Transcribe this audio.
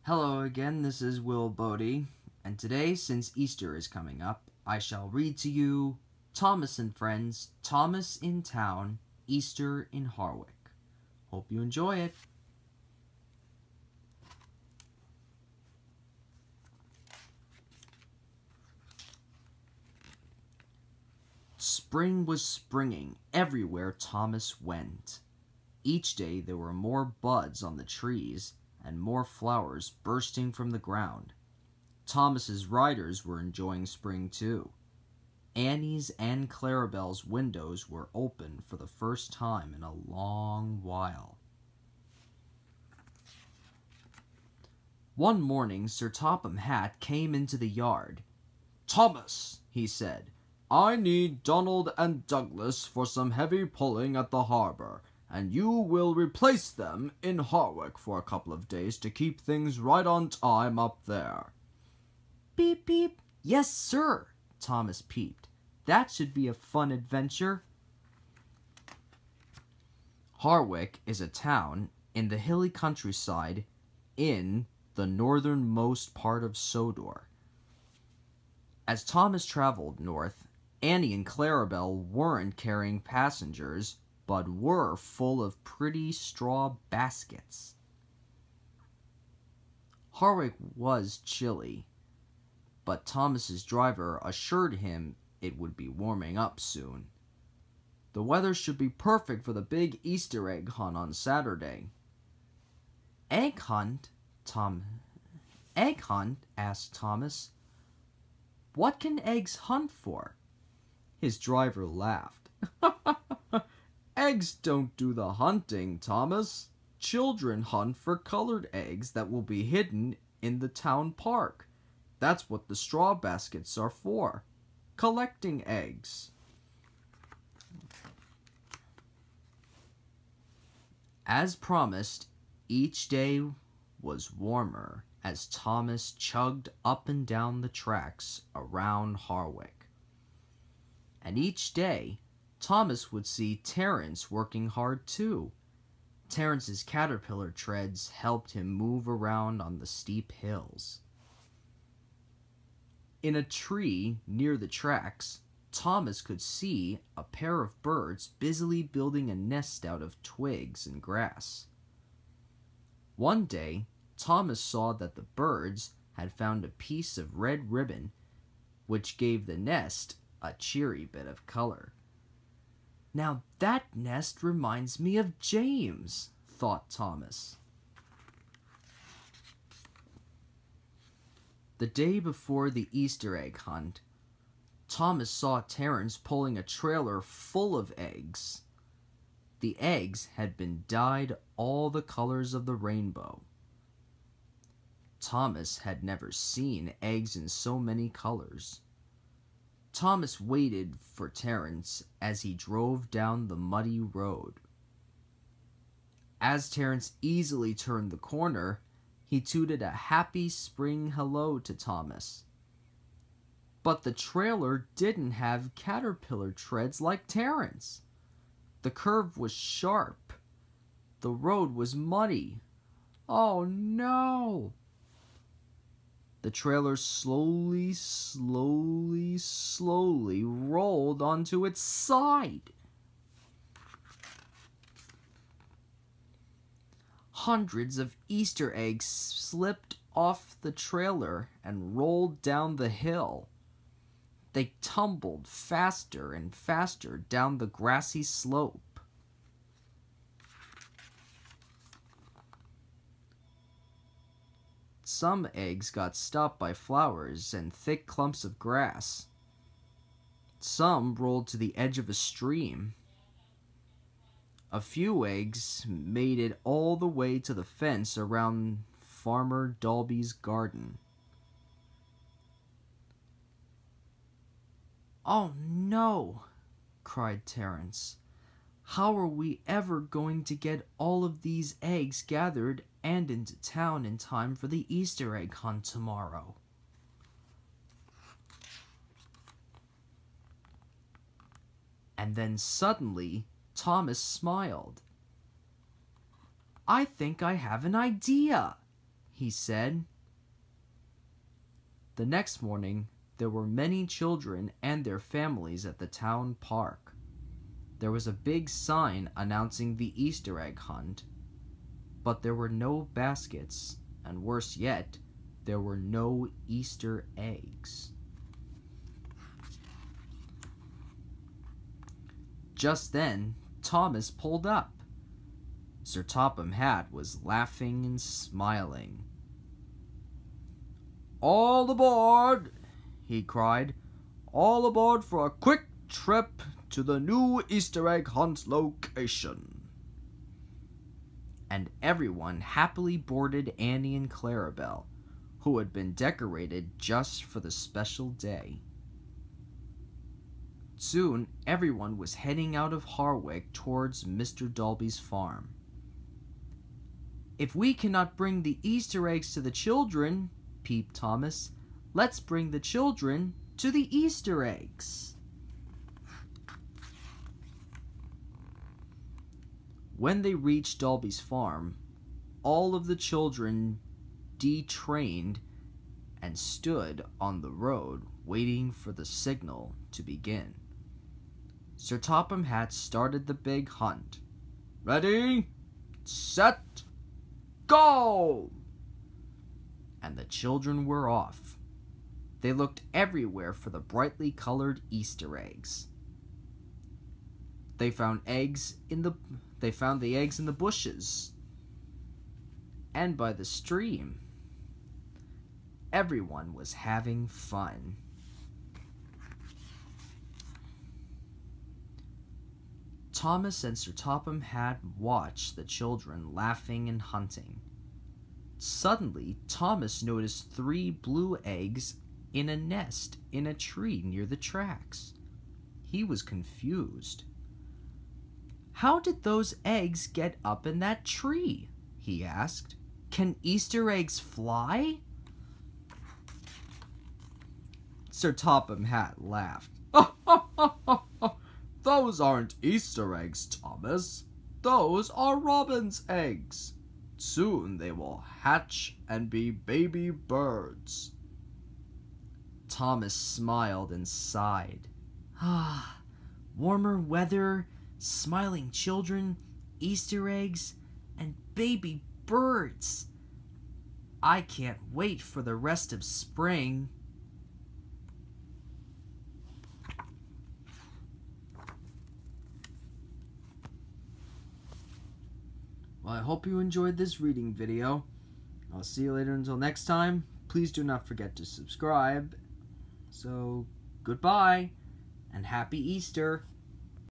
Hello again, this is Will Bodie, and today, since Easter is coming up, I shall read to you Thomas and Friends, Thomas in Town, Easter in Harwick. Hope you enjoy it. Spring was springing everywhere Thomas went. Each day there were more buds on the trees and more flowers bursting from the ground. Thomas's riders were enjoying spring too. Annie's and Clarabelle's windows were open for the first time in a long while. One morning Sir Topham Hatt came into the yard. "Thomas," he said, "I need Donald and Douglas for some heavy pulling at the harbor, and you will replace them in Harwick for a couple of days to keep things right on time up there." Beep, beep. "Yes, sir," Thomas peeped. "That should be a fun adventure." Harwick is a town in the hilly countryside in the northernmost part of Sodor. As Thomas traveled north, Annie and Clarabelle weren't carrying passengers, but were full of pretty straw baskets. Harwick was chilly, but Thomas's driver assured him it would be warming up soon. The weather should be perfect for the big Easter egg hunt on Saturday. "Egg hunt?" "Egg hunt?" asked Thomas. "What can eggs hunt for?" His driver laughed. "Eggs don't do the hunting, Thomas. Children hunt for colored eggs that will be hidden in the town park. That's what the straw baskets are for. Collecting eggs." As promised, each day was warmer as Thomas chugged up and down the tracks around Harwick. And each day, Thomas would see Terence working hard too. Terence's caterpillar treads helped him move around on the steep hills. In a tree near the tracks, Thomas could see a pair of birds busily building a nest out of twigs and grass. One day, Thomas saw that the birds had found a piece of red ribbon, which gave the nest a cheery bit of color. "Now that nest reminds me of James," thought Thomas. The day before the Easter egg hunt, Thomas saw Terence pulling a trailer full of eggs. The eggs had been dyed all the colors of the rainbow. Thomas had never seen eggs in so many colors. Thomas waited for Terence as he drove down the muddy road. As Terence easily turned the corner, he tooted a happy spring hello to Thomas. But the trailer didn't have caterpillar treads like Terence. The curve was sharp. The road was muddy. Oh no! The trailer slowly rolled onto its side. Hundreds of Easter eggs slipped off the trailer and rolled down the hill. They tumbled faster and faster down the grassy slope. Some eggs got stopped by flowers and thick clumps of grass. Some rolled to the edge of a stream. A few eggs made it all the way to the fence around Farmer Dalby's garden. "Oh no!" cried Terence. "How are we ever going to get all of these eggs gathered and into town in time for the Easter egg hunt tomorrow?" And then suddenly, Thomas smiled. "I think I have an idea," he said. The next morning, there were many children and their families at the town park. There was a big sign announcing the Easter egg hunt, but there were no baskets, and worse yet, there were no Easter eggs. Just then, Thomas pulled up. Sir Topham Hatt was laughing and smiling. "All aboard!" he cried. "All aboard for a quick trip to the new Easter egg hunt location." And everyone happily boarded Annie and Clarabelle, who had been decorated just for the special day. Soon, everyone was heading out of Harwick towards Mr. Dolby's farm. "If we cannot bring the Easter eggs to the children," peeped Thomas, "let's bring the children to the Easter eggs." When they reached Dolby's farm, all of the children detrained and stood on the road waiting for the signal to begin. Sir Topham Hatt started the big hunt. "Ready, set, go!" And the children were off. They looked everywhere for the brightly colored Easter eggs. They found the eggs in the bushes and by the stream. Everyone was having fun. Thomas and Sir Topham Hatt watched the children laughing and hunting. Suddenly, Thomas noticed 3 blue eggs in a nest in a tree near the tracks. He was confused. "How did those eggs get up in that tree?" he asked. "Can Easter eggs fly?" Sir Topham Hatt laughed. "Those aren't Easter eggs, Thomas. Those are robin's eggs. Soon they will hatch and be baby birds." Thomas smiled and sighed. Warmer weather, smiling children, Easter eggs, and baby birds. I can't wait for the rest of spring. Well, I hope you enjoyed this reading video. I'll see you later. Until next time, please do not forget to subscribe. So, goodbye, and happy Easter.